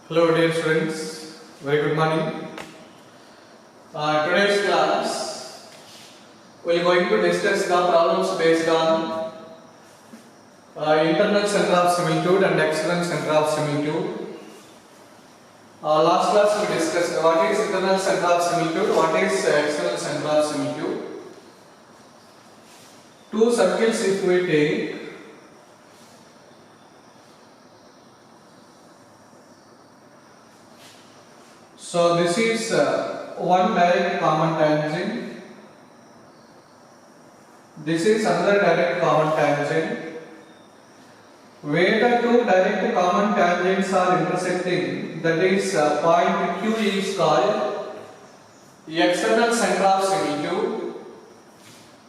Hello dear students, very good morning. Today's class we are going to discuss the problems based on internal center of similitude and external center of similitude. Last class we discussed what is internal center of similitude, what is external center of similitude. Two circles if we take, so this is one direct common tangent, this is another direct common tangent. Where the two direct common tangents are intersecting, that is point Q is called external center of similitude.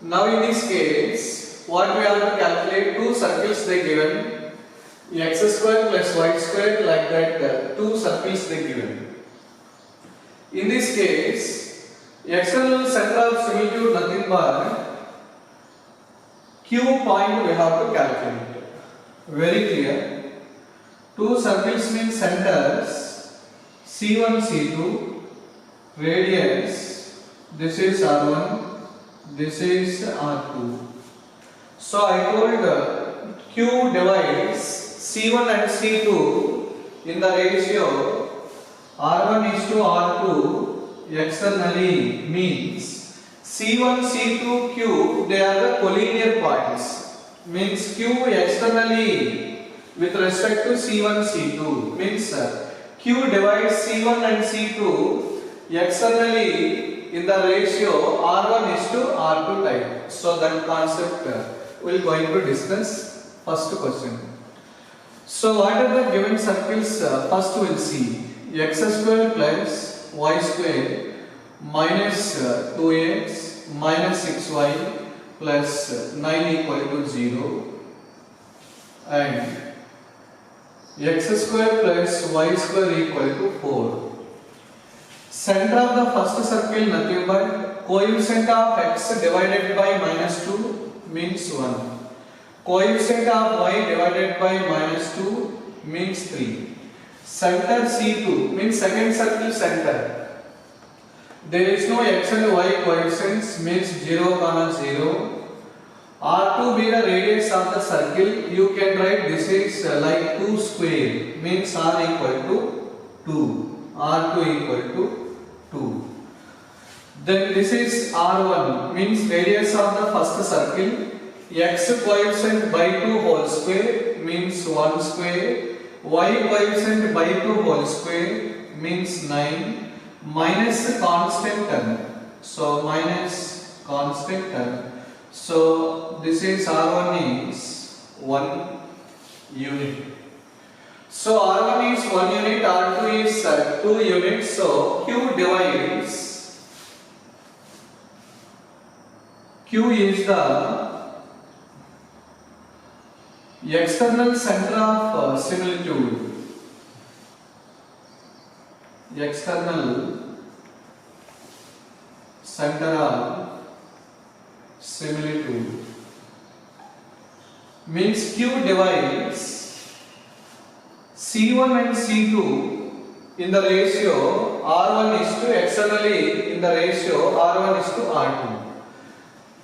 Now in this case, what we have to calculate, two circles they given, x square plus y square, like that two circles they given. In this case, external center of similitude nothing but Q point we have to calculate. Very clear. Two circles mean centers, C1, C2, radius, this is R1, this is R2. So I told Q divides C1 and C2 in the ratio R1 is to R2 externally, means C1, C2, Q, they are the collinear points. Means Q externally with respect to C1, C2. Means Q divides C1 and C2 externally in the ratio R1 is to R2 type. So that concept we are going to discuss. First question. So what are the given circles? First we will see. X square plus y square minus 2x minus 6y plus 9 equal to 0, and x square plus y square equal to 4. Center of the first circle nothing but coefficient of x divided by minus 2 means 1. Coefficient of y divided by minus 2 means 3. Center C2 means second circle center. There is no x and y coefficients, means 0, 0. R2 be the radius of the circle. You can write this is like 2 square, means R equal to 2. R2 equal to 2. Then this is R1, means radius of the first circle. X coefficient by 2 whole square means 1 square. Y coefficient by 2 whole square means 9, minus constant term. So minus constant term. So this is R1 is 1 unit. So R1 is 1 unit, R2 is 2 units. So Q is the external center of similitude. External center of similitude means Q divides C1 and C2 in the ratio R1 is to externally in the ratio R1 is to R2.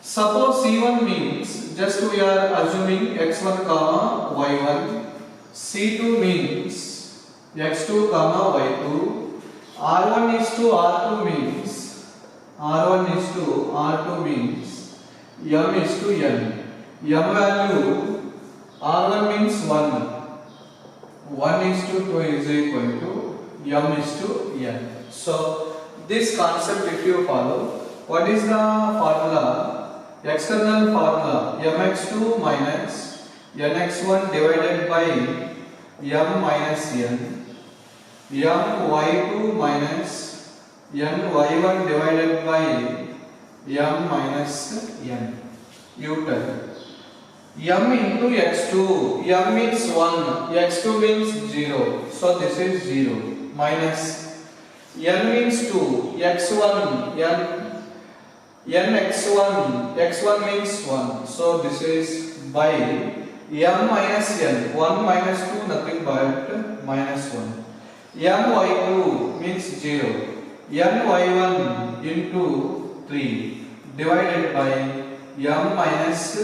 Suppose C1 means, just we are assuming x1 comma y1, C2 means x2 comma y2, R1 is to R2 means m is to n. M value R1 means 1 is to 2 is equal to m is to n. So this concept if you follow, what is the formula? External formula mx2 minus nx1 divided by m minus n, my2 minus ny1 divided by m minus n. You tell m into x2, m means 1, x2 means 0, so this is 0, minus n means 2, x1 x1 means 1, so this is by m minus n, 1 minus 2 nothing but minus 1. my2 means 0, ny1 into 3 divided by m minus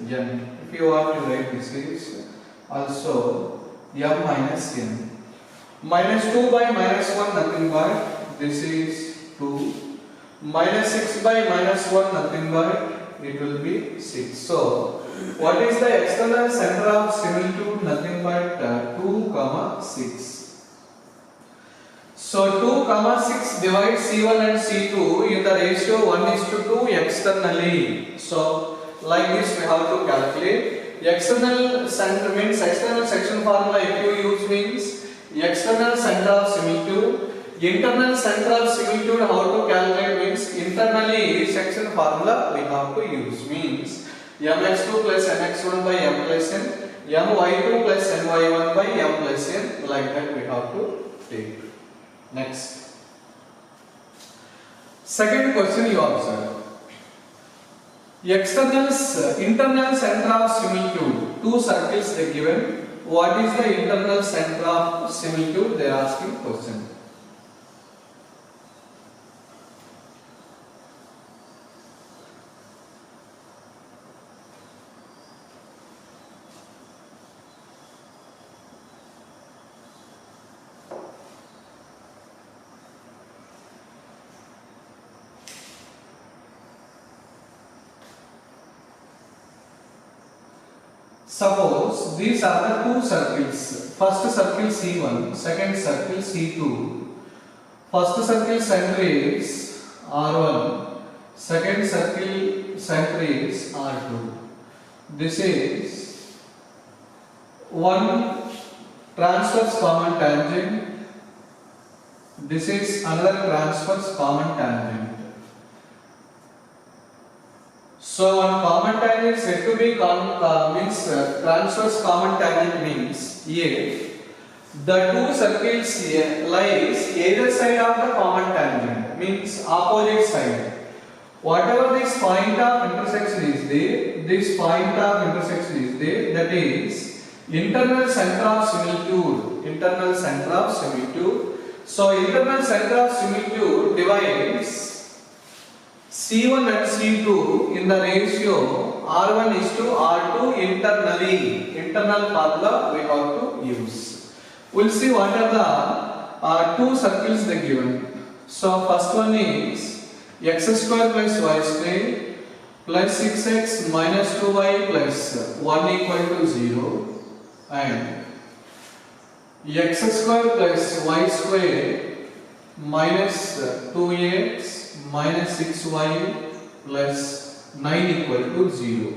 n. If you want to write, this is also m minus n. Minus 2 by minus 1 nothing but this is 2. Minus 6 by minus 1 nothing but it will be 6. So what is the external center of similitude? Nothing but 2 comma 6. So 2 comma 6 divides C1 and C2 in the ratio 1:2 externally. So like this we have to calculate. External center means external section formula if you use means external center of similitude. Internal center of similitude how to calculate means internally section formula we have to use means mx2 plus mx1 by m plus n, my2 plus my1 by m plus n, like that we have to take. Next. Second question you observe. Internal center of similitude. Two circles they given. What is the internal center of similitude? They are asking question. Suppose these are the two circles. First circle C1, second circle C2. First circle center is R1, second circle center is R2. This is one transverse common tangent. This is another transverse common tangent. So one common tangent said to be transverse common tangent means if the two circles lies either side of the common tangent means opposite side. Whatever this point of intersection is there, this point of intersection is there, that is internal center of similitude. Internal center of similitude. So internal center of similitude divides C1 and C2 in the ratio R1:R2 internally. Internal formula we have to use. We'll see what are the two circles they given. So first one is x square plus y square plus 6x minus 2y plus 1 equal to 0 and x square plus y square minus 2x minus 6y plus 9 equal to 0.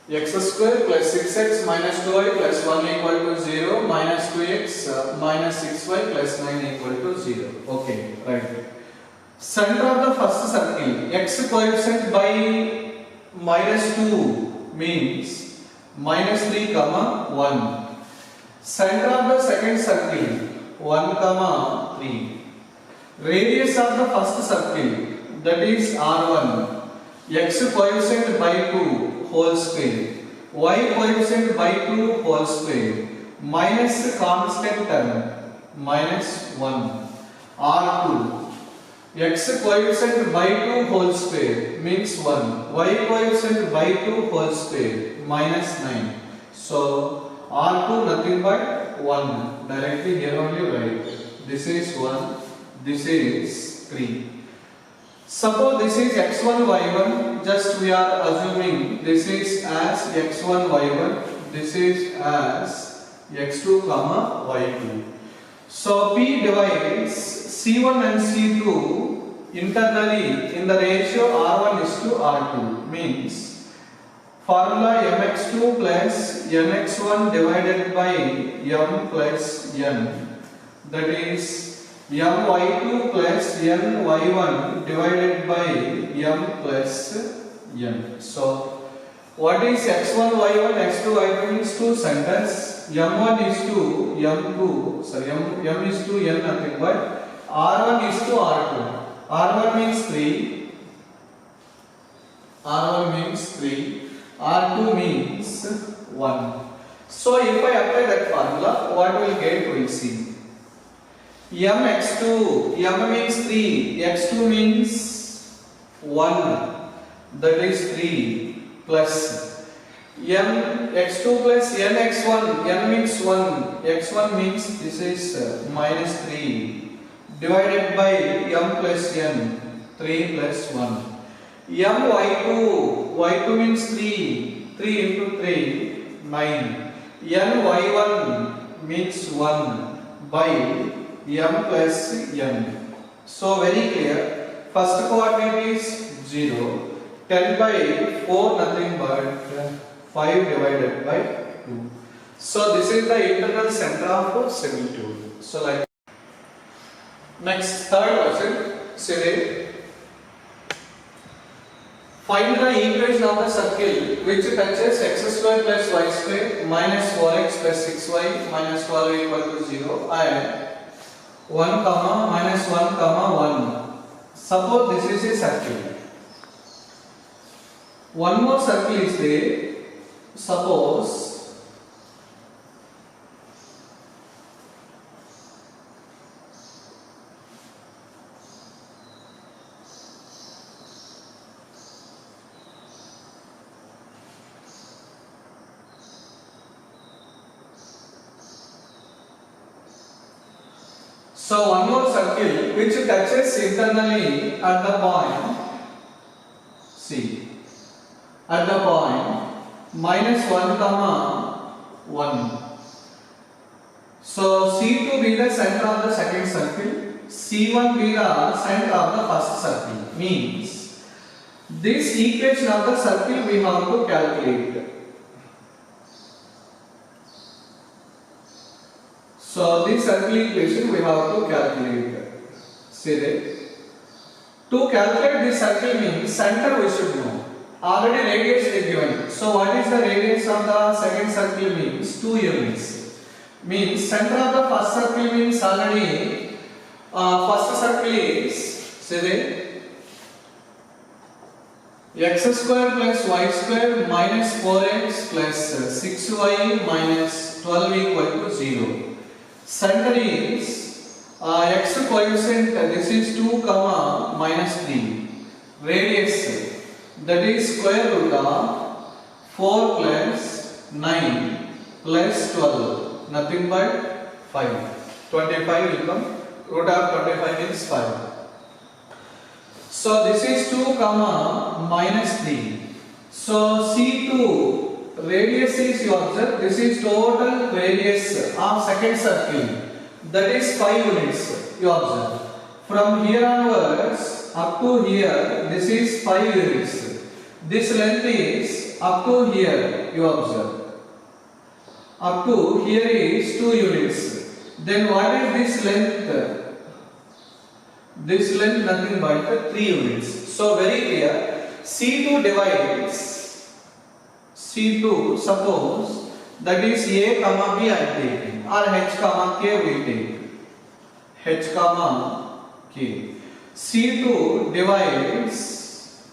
X square plus 6x minus 2y plus 1 equal to 0 minus 2x minus 6y plus 9 equal to 0. Okay, right. Center of the first circle, x coefficient by minus 2 means minus 3 comma 1. Center of the second circle 1 comma 3. Radius of the first circle, that is R1, x coefficient by 2 whole square, y coefficient by 2 whole square, minus constant term minus 1. R2, x coefficient by 2 whole square means 1, y coefficient by 2 whole square minus 9. So R2 nothing but 1. Directly here only write. This is 1, this is 3. Suppose this is x1 y1, just we are assuming this is as x1 y1, this is as x2 comma y2. So P divides C1 and C2 internally in the ratio R1:R2 means formula mx2 plus mx1 divided by m plus n, that is my2 plus ny1 divided by m plus n. So what is x1 y1 x2 y2 means two centers, m1 is to m2, sorry m is to n nothing but r1 is to r2. r1 means 3, r1 means 3, R2 means 1. So if I apply that formula, what will get? We will see. Mx2, m means 3, x2 means 1, that is 3, plus x2 plus nx1, n means 1, x1 means this is minus 3, divided by m plus n, 3 plus 1. y2 means 3, 3 into 3, 9. ny1 means 1 by m plus n. So very clear. First coordinate is 0. 10 by 4 nothing but 5 divided by 2. So this is the internal center of similitude. So like next third question. Say find the equation of the circle which touches x square plus y square minus 4x plus 6y minus 12 equal to 0 and 1 comma minus 1 comma 1. Suppose this is a circle. One more circle is there. Suppose so one more circle which touches internally at the point C, at the point minus 1 comma 1. So C2 be the center of the second circle, C1 be the center of the first circle. Means this equation of the circle we have to calculate. So this circle equation we have to calculate. See that? To calculate this circle means center we should know. Already radius is given. So what is the radius of the second circle means 2 units. Means center of the first circle means already first circle is say that x square plus y square minus 4x plus 6y minus 12 equal to 0. Center is x coefficient, this is 2 comma minus 3. Radius, that is square root of 4 plus 9 plus 12, nothing but 5. 25 will come, root of 25 is 5. So this is 2 comma minus 3. So C2 radius is, you observe, this is total radius of second circle, that is 5 units, you observe. From here onwards up to here, this is 5 units. This length is up to here, you observe. Up to here is 2 units. Then what is this length? This length nothing but 3 units. So very clear. C2 divides C2, suppose that is A comma B I am taking, or H comma K we take. H comma K. C2 divides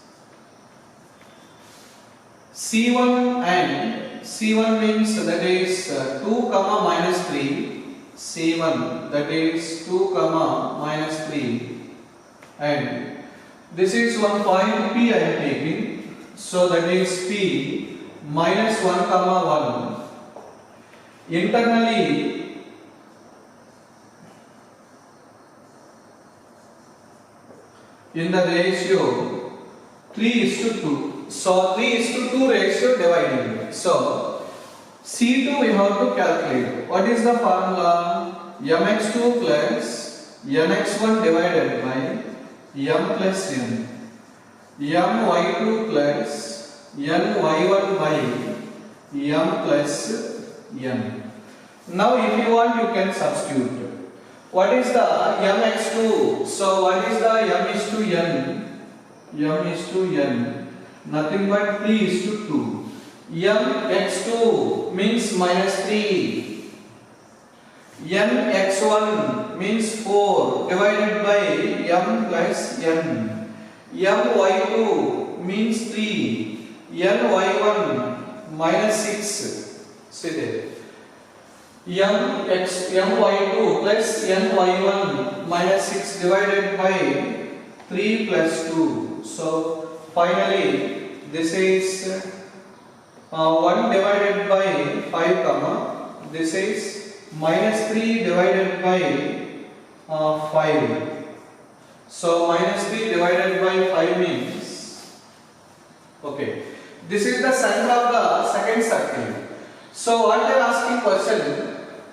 C1 and C1 means that is 2 comma minus 3. C1 that is 2 comma minus 3 and this is one point P I am taking. So that is P minus 1 comma 1. Internally in the ratio 3:2. So 3:2 ratio dividing. So C2 we have to calculate. What is the formula? mx2 plus nx1 divided by m plus n. my2 plus ny1 by m plus n. Now if you want you can substitute. What is the mx2? So what is the m is to n? M is to n. Nothing but 3:2. mx2 means minus 3. nx1 means 4 divided by m plus n. my2 means 3. ny1 minus 6. See there. My2 plus my1 minus 6 divided by 3 plus 2. So finally this is 1 divided by 5 comma. This is minus 3 divided by 5. So minus 3 divided by 5 means, okay, this is the center of the second circle. So what they are asking question,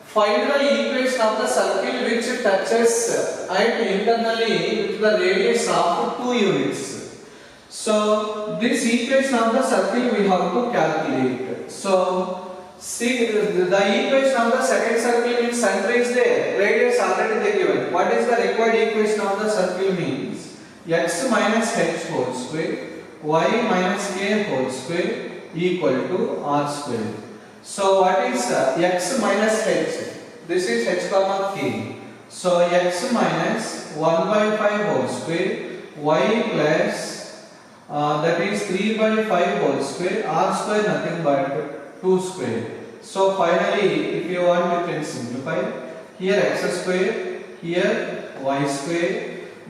find the equation of the circle which touches at internally with the radius of 2 units. So this equation of the circle we have to calculate. So see, the equation of the second circle means center is there, radius already they given. What is the required equation of the circle means x minus h whole square y minus k whole square equal to r square. So what is x minus h? This is h comma k. So x minus 1 by 5 whole square y plus that is 3 by 5 whole square r square nothing but 2 square. So finally if you want you can simplify. Here x square, here y square,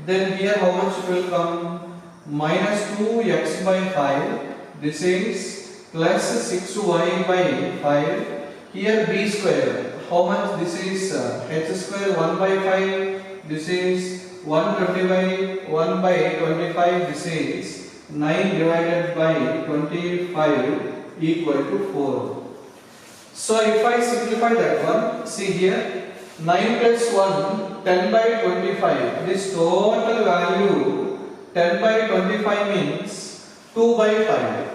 then here how much it will come? Minus 2x by 5. This is plus 6y by 5. Here b square, how much? This is h square 1 by 5. This is 120 by 1 by 25. This is 9 divided by 25 equal to 4. So if I simplify that one, see here 9 plus 1 10 by 25. This total value 10 by 25 means 2 by 5.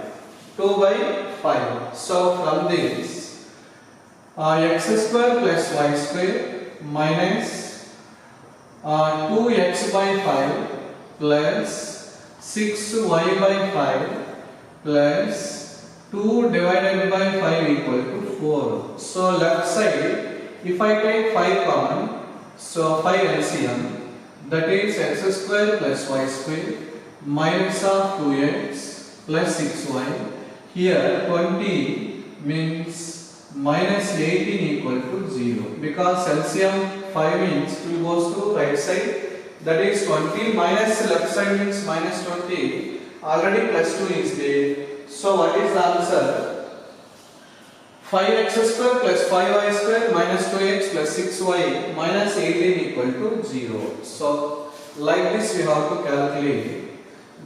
2 by 5. So from this x square plus y square minus 2x by 5 plus 6y by 5 plus 2 divided by 5 equal to 4. So left side if I take 5 common, so 5 LCM, that is x square plus y square minus of 2x plus 6y. Here 20 means minus 18 equal to 0, because LCM 5 means 2 goes to right side, that is 20 minus left side means minus 20, already plus 2 is there. So what is the answer? 5x square plus 5y square minus 2x plus 6y minus 18 equal to 0. So like this we have to calculate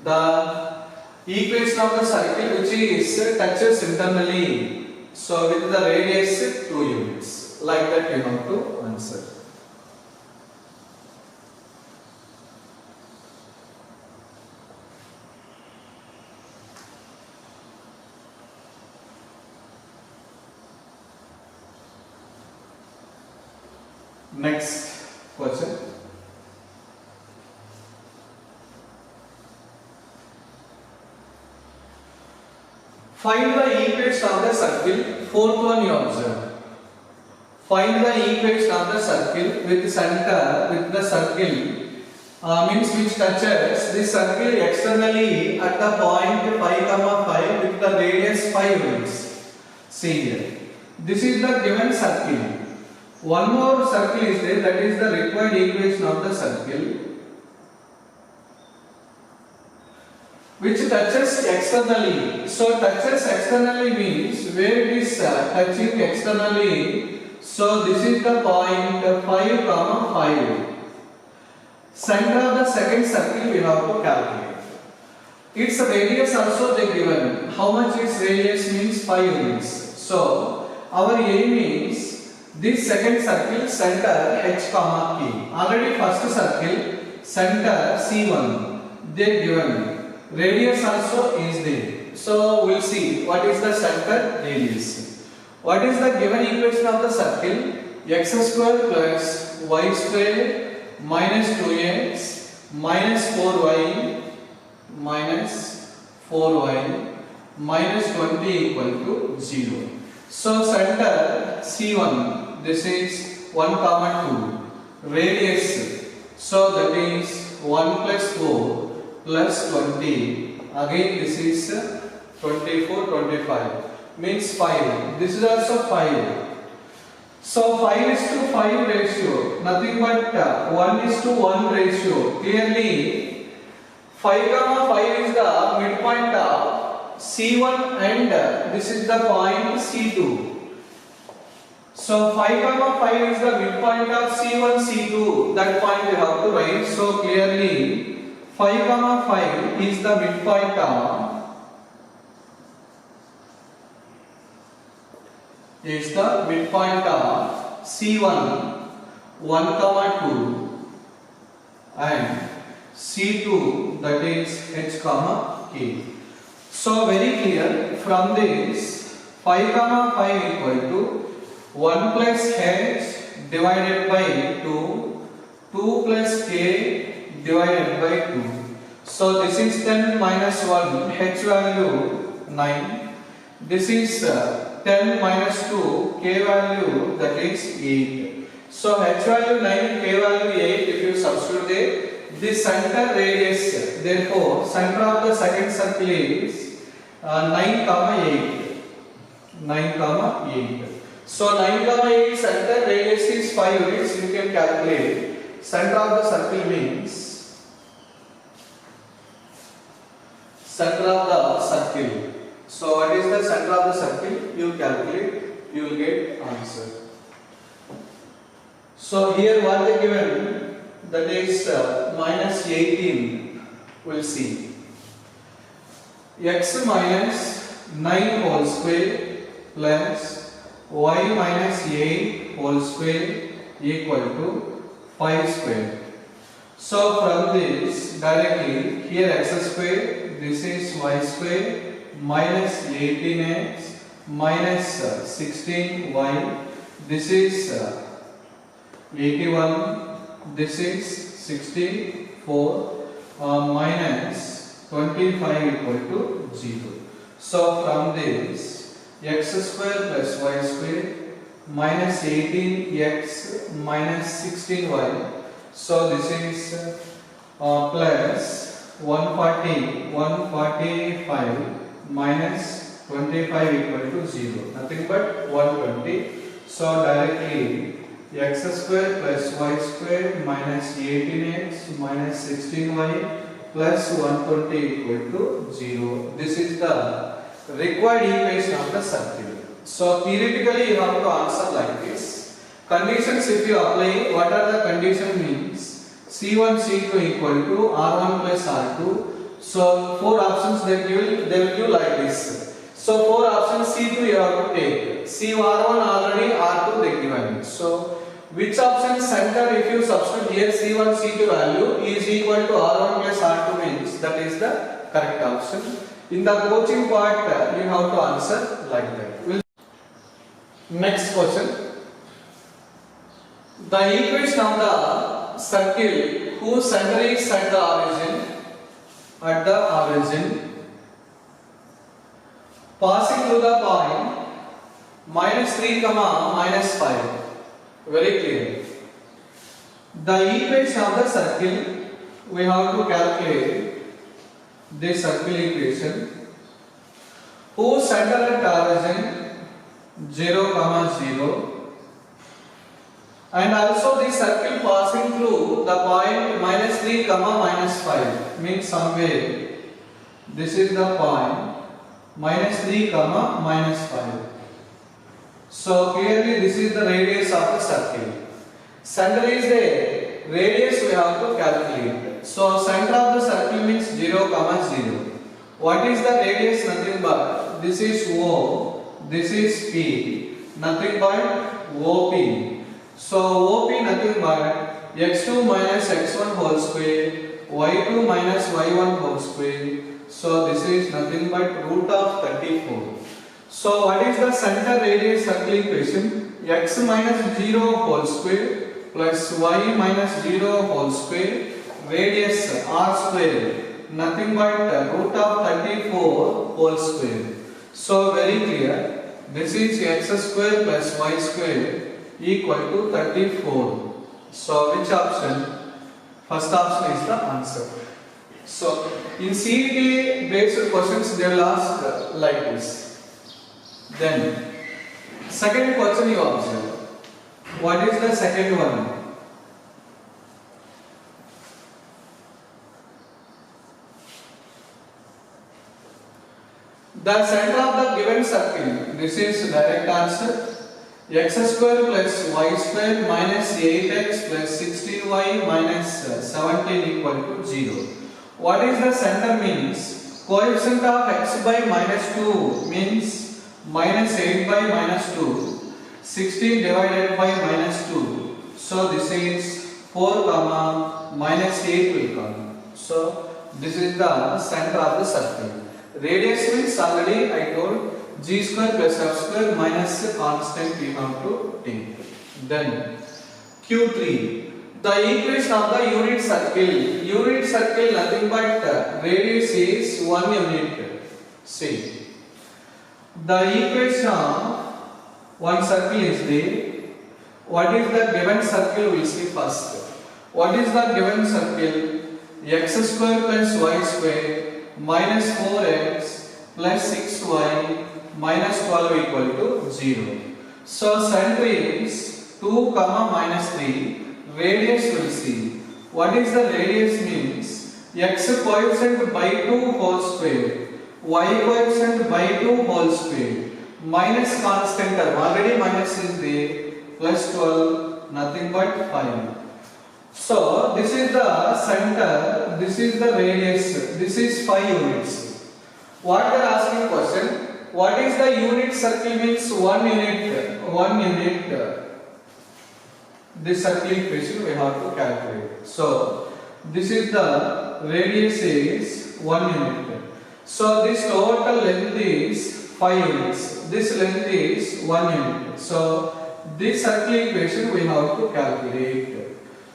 the equation of the circle which is touches internally. So with the radius 2 units. Like that you have to answer. Next question. Find the equation of the circle. Fourth one you observe. Find the equation of the circle with center with the circle means which touches this circle externally at the point 5, 5 with the radius 5 units. See here. This is the given circle. One more circle is there, that is the required equation of the circle which touches externally. So touches externally means where it is touching externally. So this is the point 5, 5. Center of the second circle we have to calculate. Its radius also they given. How much is radius means 5 units. So our aim is this second circle center h comma k. Already first circle center C1 they given. Radius also is there. So we'll see what is the center radius. What is the given equation of the circle? X square plus y square minus 2x minus 4y minus 4y minus 20 equal to 0. So center C1, this is 1, 2. Radius, so that is 1 plus 4 plus 20. Again this is 24, 25. means 5. This is also 5. So 5 is to 5 ratio, nothing but 1 is to 1 ratio. Clearly 5 comma 5 is the midpoint of C1 and this is the point C2. So 5 comma 5 is the midpoint of C1, C2. That point we have to write. So clearly 5 comma 5 is the midpoint of C1 1 comma 2 and C2 that is H comma K. So very clear from this 5 comma 5 equal to 1 plus H divided by 2, 2 plus K divided by 2. So this is 10 minus 1, H value 9. This is 10 minus 2, K value that is 8. So H value 9, K value 8, if you substitute there, the center radius, therefore center of the second circle is 9 comma 8. 9 comma 8. So 9 comma 8 center radius is 5 units, you can calculate. Center of the circle means center of the circle. So what is the center of the circle? You calculate, you will get answer. So here what they given, that is minus 18, we'll see. X minus 9 whole square plus y minus 8 whole square equal to 5 square. So from this directly here x square, this is y square minus 18x minus 16y, this is 81, this is 64 minus 25 equal to 0. So from this x square plus y square minus 18x minus 16y, so this is plus 145 minus 25 equal to 0, nothing but 120. So directly x square plus y square minus 18x minus 16y plus 120 equal to 0. This is the required equation of the circle. So theoretically you have to answer like this. Conditions if you apply, what are the condition means? C1, C2 equal to R1 plus R2. So 4 options they will give like this. So 4 options C2 you have to take. C1 already, R2 they given. So which option center if you substitute here C1, C2 value is equal to R1 plus R2 means that is the correct option. In the coaching part you have to answer like that. Next question. The equation of the circle whose center is at the origin passing through the point minus 3 comma minus 5. Very clear. The equation of the circle we have to calculate this circle equation whose center at origin 0 comma 0 and also the circle passing through the point minus 3 comma minus 5 means somewhere this is the point minus 3 comma minus 5. So clearly this is the radius of the circle. Center is there, radius we have to calculate. So center of the circle means 0 comma 0. What is the radius? Nothing but this is O, this is P, nothing but OP. So OP nothing but x2 minus x1 whole square, y2 minus y1 whole square. So this is nothing but root of 34. So what is the center radius circle equation? X minus 0 whole square plus y minus 0 whole square, radius r square, nothing but root of 34 whole square. So very clear, this is x square plus y square equal to 34. So which option? First option is the answer. So in CET based questions they will ask like this. Then second question you observe. What is the second one? The center of the given circle, this is direct answer, x square plus y square minus 8x plus 16y minus 17 equal to 0. What is the center means? Coefficient of x by minus 2 means minus 8 by minus 2, 16 divided by minus 2. So this is 4 comma minus 8 will come. So this is the center of the circle. Radius means already I told g square plus f square minus the constant we have to take. Then Q3. The equation of the unit circle. Unit circle nothing but radius is 1 unit. See. The equation of one circle is there. What is the given circle? We will see first. What is the given circle? X square plus y square minus 4x plus 6y minus 12 equal to 0. So center is 2 comma minus 3. Radius will see. What is the radius means? X coefficient by 2 whole square, y coefficient by 2 whole square, minus constant term, already minus is there, plus 12, nothing but 5. So this is the center, this is the radius, this is 5 units. What they are asking question? What is the unit circle means 1 unit, 1 unit. This circle equation we have to calculate. So this is the radius is 1 unit. So this total length is 5 units. This length is 1 unit. So this circle equation we have to calculate.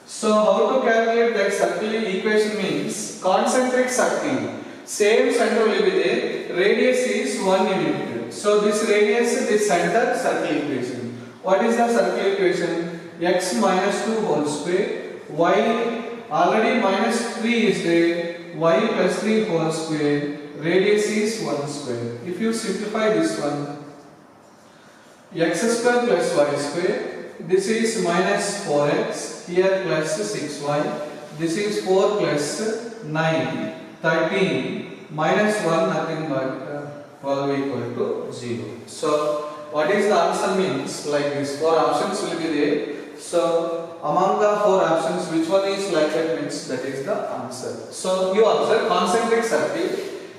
So how to calculate that circle equation means concentric circle. Same center will be there. Radius is 1 unit. So this radius, this center, circle equation. What is the circle equation? X minus 2 whole square, y already minus 3 is there, y plus 3 whole square, radius is 1 square. If you simplify this one, x square plus y square, this is minus 4x, here plus 6y, this is 4 plus 9, 13, minus 1 nothing but 12 equal to 0. So what is the answer means? Like this, 4 options will be there. So among the 4 options, which one is like that means that is the answer. So you observe concentric circle,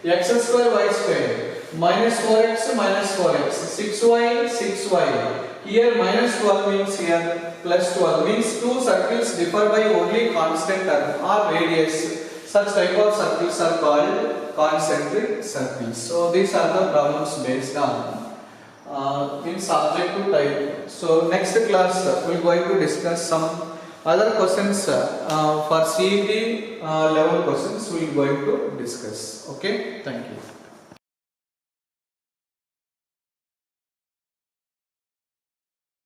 x square y square, minus 4x minus 4x, 6y 6y. Here minus 12 means here plus 12 means 2 circles differ by only constant term or radius. Such type of circles are called concentric circles. So these are the problems based on means objective type. So next class we are going to discuss some other questions for CET level questions we are going to discuss. Okay, thank you.